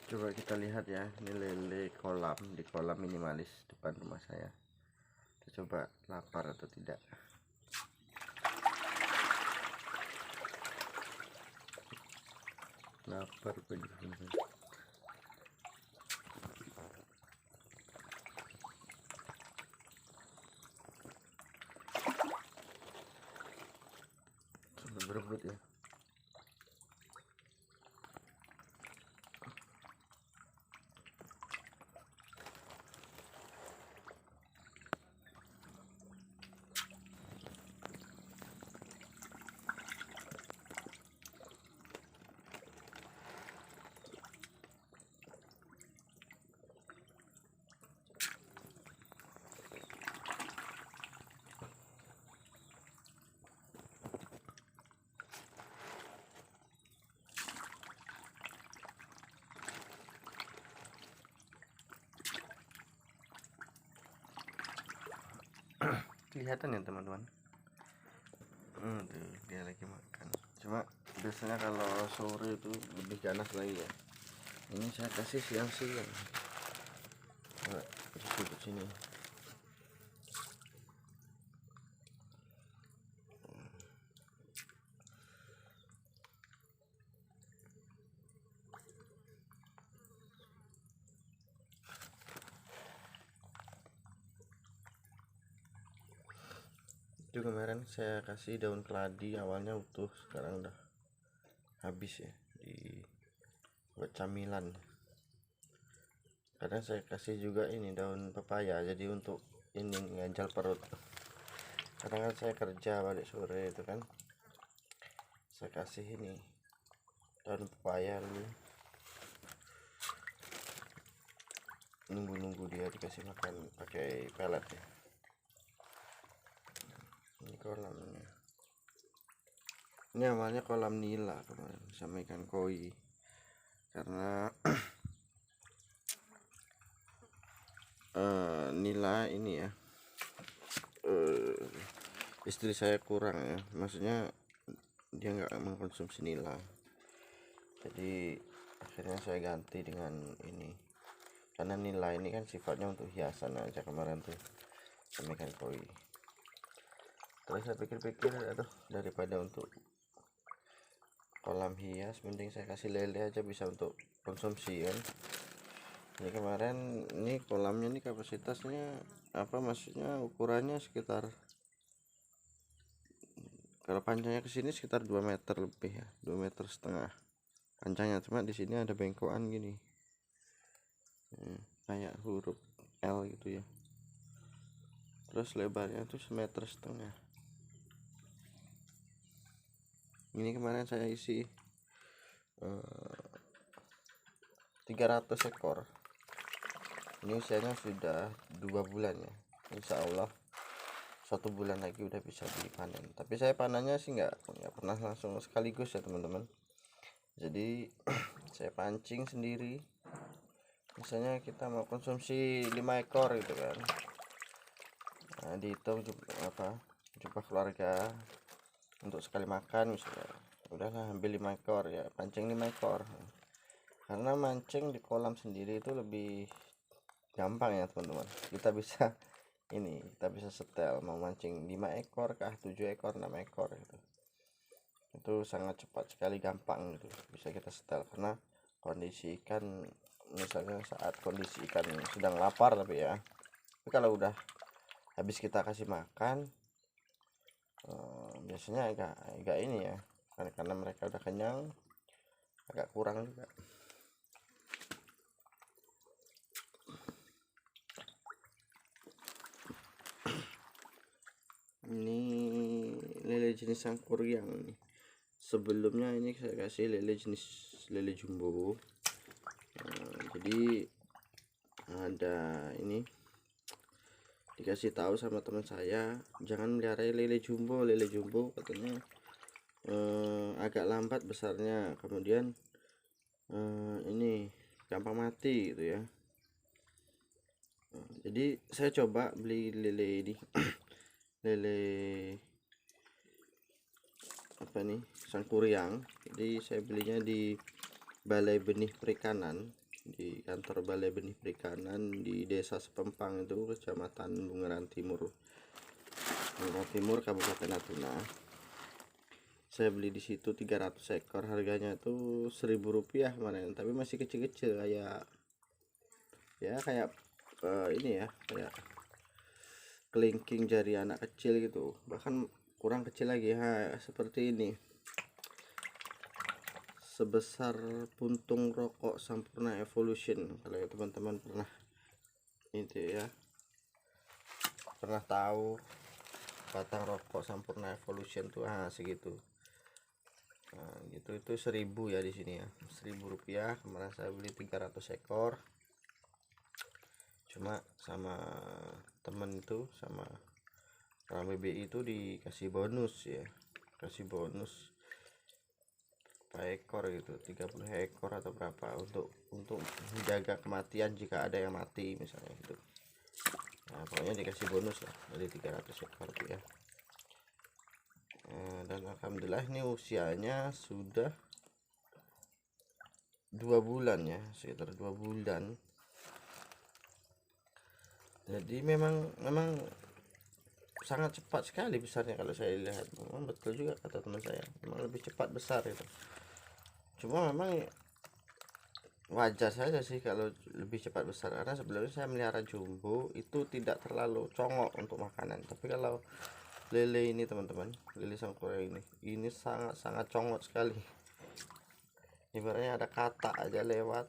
Coba kita lihat ya, ini lele kolam di kolam minimalis depan rumah saya. Kita coba lapar atau tidak. Lapar bener-bener. Sampai berebut ya. Kelihatan ya teman-teman. Tuh, dia lagi makan. Cuma biasanya kalau sore itu lebih ganas lagi ya. Ini saya kasih siang-siang. Coba duduk sini. Itu kemarin saya kasih daun keladi, awalnya utuh, sekarang udah habis ya, buat camilan. Karena saya kasih juga ini daun pepaya, jadi untuk ini nganjal perut. Karena kan saya kerja balik sore itu kan, saya kasih ini daun pepaya dulu, nunggu dia dikasih makan pakai pelet ya. Ini kolamnya, ini awalnya kolam nila kemarin sama ikan koi, karena nila ini ya, istri saya kurang ya, maksudnya dia nggak mengkonsumsi nila, jadi akhirnya saya ganti dengan ini, karena nila ini kan sifatnya untuk hiasan aja kemarin tuh sama ikan koi. Terus saya pikir-pikir, aduh, daripada untuk kolam hias mending saya kasih lele aja, bisa untuk konsumsi kan. Ini kemarin ini kolamnya ini kapasitasnya apa, maksudnya ukurannya sekitar, kalau panjangnya ke sini sekitar 2 meter lebih ya, 2,5 meter panjangnya. Cuma di sini ada bengkokan gini, kayak huruf L gitu ya. Terus lebarnya tuh 1,5 meter. Ini kemarin saya isi 300 ekor. Ini usianya sudah 2 bulan ya. Insya Allah 1 bulan lagi udah bisa dipanen. Tapi saya panennya sih nggak pernah langsung sekaligus ya teman-teman. Jadi saya pancing sendiri. Misalnya kita mau konsumsi 5 ekor gitu kan. Nah, dihitung jumlah keluarga untuk sekali makan, misalnya udahlah ambil 5 ekor ya, pancing 5 ekor. Karena mancing di kolam sendiri itu lebih gampang ya teman-teman. Kita bisa setel mau mancing 5 ekor kah, 7 ekor, 6 ekor gitu. Itu sangat cepat sekali, gampang gitu, bisa kita setel. Karena kondisi ikan, misalnya saat kondisi ikan sedang lapar tapi ya, tapi kalau udah habis kita kasih makan, biasanya agak ini ya, karena mereka udah kenyang, agak kurang juga. Ini lele jenis sangkuriang nih. Sebelumnya ini saya kasih lele jenis lele jumbo. Jadi ada ini, dikasih tahu sama teman saya, jangan melihara lele jumbo katanya agak lambat besarnya, kemudian ini gampang mati gitu ya. Jadi saya coba beli lele ini lele apa nih, sangkuriang. Jadi saya belinya di Balai Benih Perikanan. di kantor Balai Benih Perikanan di Desa Sepempang itu, Kecamatan Bungaran Timur, Kabupaten Natuna. Saya beli di situ 300 ekor, harganya itu Rp1.000 kemarin, tapi masih kecil-kecil kayak ini ya, kayak kelingking jari anak kecil gitu, bahkan kurang kecil lagi. Seperti ini, sebesar puntung rokok Sampurna Evolution. Kalau teman-teman pernah pernah tahu batang rokok Sampurna Evolution tuh segitu. Gitu, itu 1.000 ya di sini ya, Rp1.000. Kemarin saya beli 300 ekor, cuma sama temen itu, sama orang BBI itu dikasih bonus ya, kasih bonus berapa ekor gitu, 30 ekor atau berapa, untuk menjaga kematian jika ada yang mati misalnya gitu. Pokoknya dikasih bonus lah dari 300 ekor tuh ya. Dan alhamdulillah ini usianya sudah 2 bulan ya, sekitar 2 bulan. Jadi memang sangat cepat sekali besarnya kalau saya lihat. Memang betul juga kata teman saya, memang lebih cepat besar itu. Cuma memang wajar saja sih kalau lebih cepat besar, karena sebelumnya saya melihara jumbo itu tidak terlalu congok untuk makanan. Tapi kalau lele ini teman-teman, lele Sangkuriang ini sangat congok sekali. Ibaratnya ada kata aja lewat,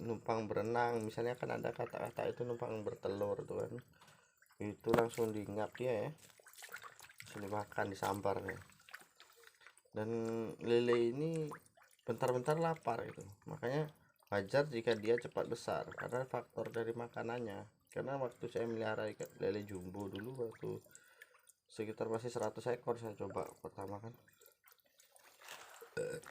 numpang berenang misalnya, kan ada kata-kata itu numpang bertelur tuh kan, itu langsung diingat dia ya, langsung dimakan, disambar nih. Dan lele ini bentar-bentar lapar itu, makanya wajar jika dia cepat besar karena faktor dari makanannya. Karena waktu saya melihara ikan lele jumbo dulu, waktu sekitar masih 100 ekor saya coba pertama kan,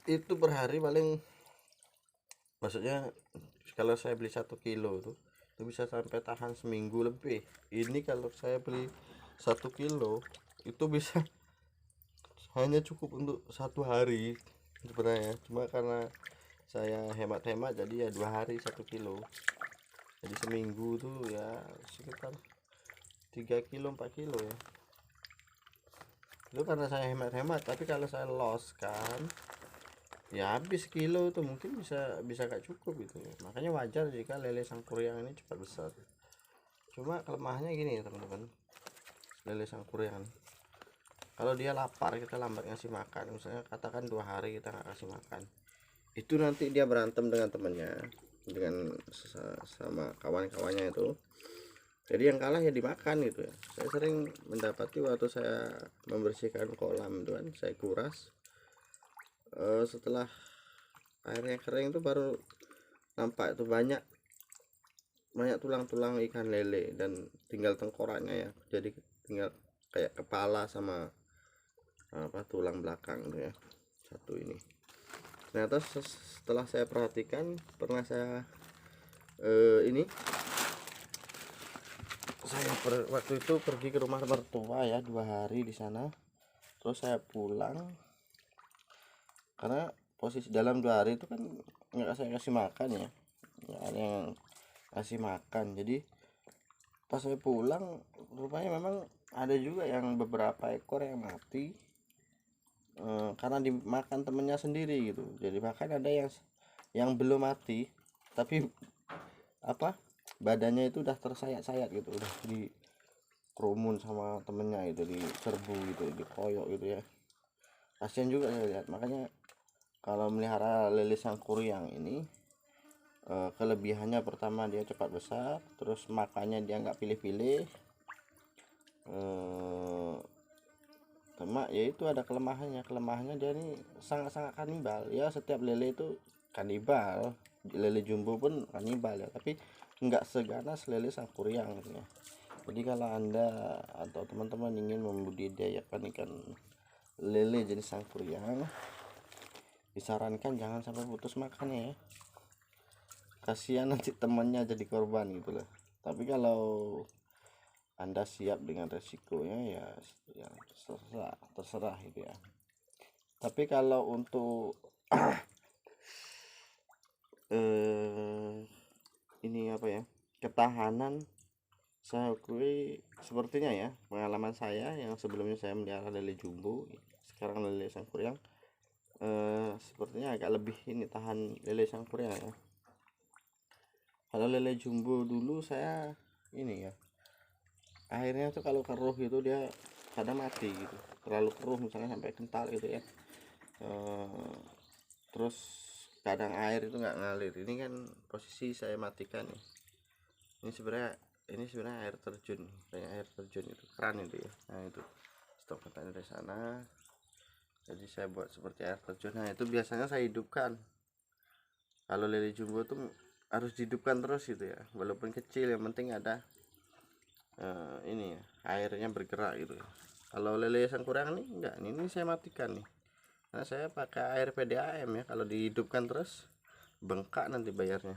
itu per hari paling, maksudnya kalau saya beli 1 kilo itu bisa sampai tahan seminggu lebih. Ini kalau saya beli 1 kilo itu bisa hanya cukup untuk 1 hari sebenarnya, cuma karena saya hemat-hemat jadi ya 2 hari 1 kilo, jadi seminggu tuh ya sekitar 3 kilo 4 kilo ya. Itu karena saya hemat-hemat, tapi kalau saya loss kan ya habis kilo itu mungkin bisa gak cukup gitu ya. Makanya wajar jika lele Sangkuriang ini cepat besar. Cuma kelemahannya gini ya teman-teman, lele Sangkuriang kalau dia lapar, kita lambat ngasih makan, misalnya katakan 2 hari kita nggak kasih makan, itu nanti dia berantem dengan temannya, dengan sama kawan-kawannya itu. Jadi yang kalah ya dimakan gitu ya. Saya sering mendapati waktu saya membersihkan kolam itu kan, saya kuras, setelah airnya kering itu baru nampak itu banyak tulang-tulang ikan lele, dan tinggal tengkoraknya ya, jadi tinggal kayak kepala sama tulang belakang tuh ya, satu ini. Nah terus setelah saya perhatikan, pernah saya waktu itu pergi ke rumah mertua ya, 2 hari di sana. Terus saya pulang, karena posisi dalam 2 hari itu kan nggak saya kasih makan ya, nggak ada yang kasih makan. Jadi pas saya pulang, rupanya memang ada juga yang beberapa ekor yang mati karena dimakan temennya sendiri gitu. Jadi bahkan ada yang belum mati tapi badannya itu udah tersayat-sayat gitu, udah di kerumun sama temennya itu, diserbu gitu, dikoyok gitu ya. Kasian juga saya lihat. Makanya kalau melihara lele Sangkuriang ini, kelebihannya pertama dia cepat besar, terus makannya dia nggak pilih-pilih. Cuma ya itu ada kelemahannya dia ini sangat-sangat kanibal ya. Setiap lele itu kanibal, lele jumbo pun kanibal ya, tapi nggak seganas lele Sangkuriang gitu ya. Jadi kalau anda atau teman-teman ingin membudidayakan ikan lele jenis Sangkuriang, disarankan jangan sampai putus makannya ya, kasihan nanti temannya jadi korban gitu loh. Tapi kalau anda siap dengan resikonya ya terserah gitu ya. Tapi kalau untuk ini apa ya, ketahanan saya akui sepertinya ya, pengalaman saya yang sebelumnya saya melihara lele jumbo, sekarang lele sangkuriang, sepertinya agak lebih ini tahan lele sangkuriang ya. Kalau lele jumbo dulu saya ini ya, airnya tuh kalau keruh itu dia kadang mati gitu, terlalu keruh misalnya sampai kental gitu ya. Terus kadang air itu nggak ngalir. Ini kan posisi saya matikan nih. Ini sebenarnya air terjun, kayak air terjun itu keran itu ya. Nah itu stok katanya dari sana. Jadi saya buat seperti air terjun. Nah itu biasanya saya hidupkan. Kalau lele jumbo tuh harus dihidupkan terus gitu ya, walaupun kecil, yang penting ada ini ya, airnya bergerak gitu ya. Kalau lele sangkurang nih enggak, ini saya matikan nih. Nah saya pakai air PDAM ya, kalau dihidupkan terus bengkak nanti bayarnya.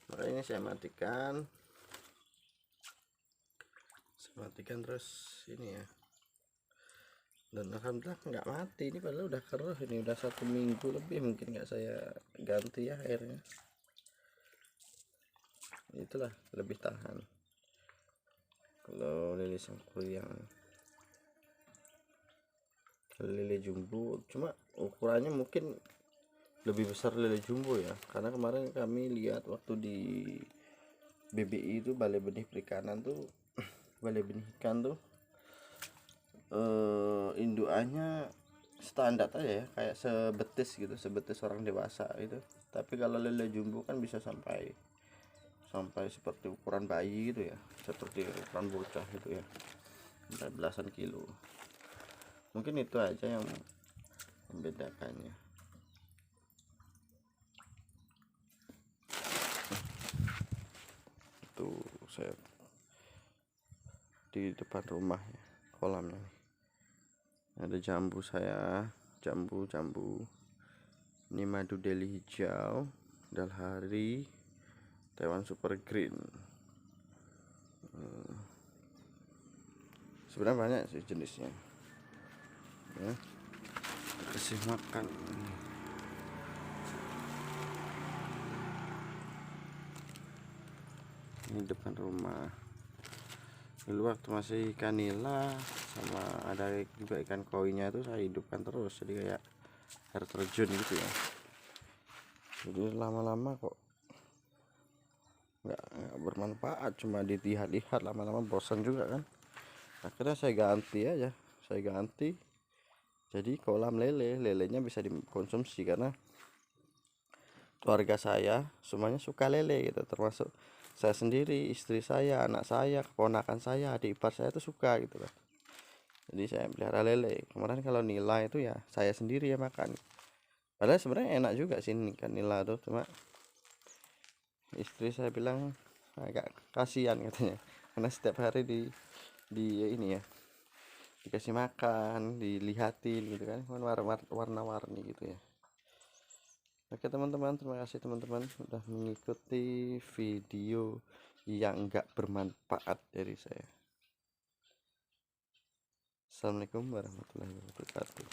Makanya ini saya matikan terus ini ya, dan alhamdulillah nggak mati. Ini padahal udah keruh, ini udah 1 minggu lebih mungkin nggak saya ganti ya airnya. Itulah lebih tahan kalau lele sangkuriang. Lele jumbo cuma ukurannya mungkin lebih besar lele jumbo ya, karena kemarin kami lihat waktu di BBI itu, Balai Benih Perikanan tuh balai benih ikan tuh, indukannya standar aja ya, kayak sebetis gitu, sebetis orang dewasa itu. Tapi kalau lele jumbo kan bisa sampai seperti ukuran bayi gitu ya, seperti ukuran bocah gitu ya, sampai belasan kilo. Mungkin itu aja yang membedakannya. Itu saya di depan rumah ya, kolamnya nih. Ada jambu saya, jambu ini madu deli hijau, dalhari, Taiwan super green. Sebenarnya banyak sih jenisnya ya, kasih makan. Ini depan rumah. Dulu waktu masih ikan nila sama ada juga ikan koinya itu saya hidupkan terus, jadi kayak air terjun gitu ya. Jadi lama-lama kok nggak bermanfaat, cuma dilihat-lihat, lama-lama bosan juga kan. Akhirnya saya ganti jadi kolam lelenya bisa dikonsumsi, karena keluarga saya semuanya suka lele gitu, termasuk saya sendiri, istri saya, anak saya, keponakan saya, adik ipar saya tuh suka gitu kan. Jadi saya pelihara lele. Kemarin kalau nila itu ya saya sendiri ya makan, padahal sebenarnya enak juga sih ikan nila tuh, cuma istri saya bilang agak kasihan katanya, karena setiap hari di ini ya, dikasih makan, dilihatin gitu kan, warna-warni gitu ya. Oke teman-teman, terima kasih teman-teman sudah mengikuti video yang enggak bermanfaat dari saya. Assalamualaikum warahmatullahi wabarakatuh.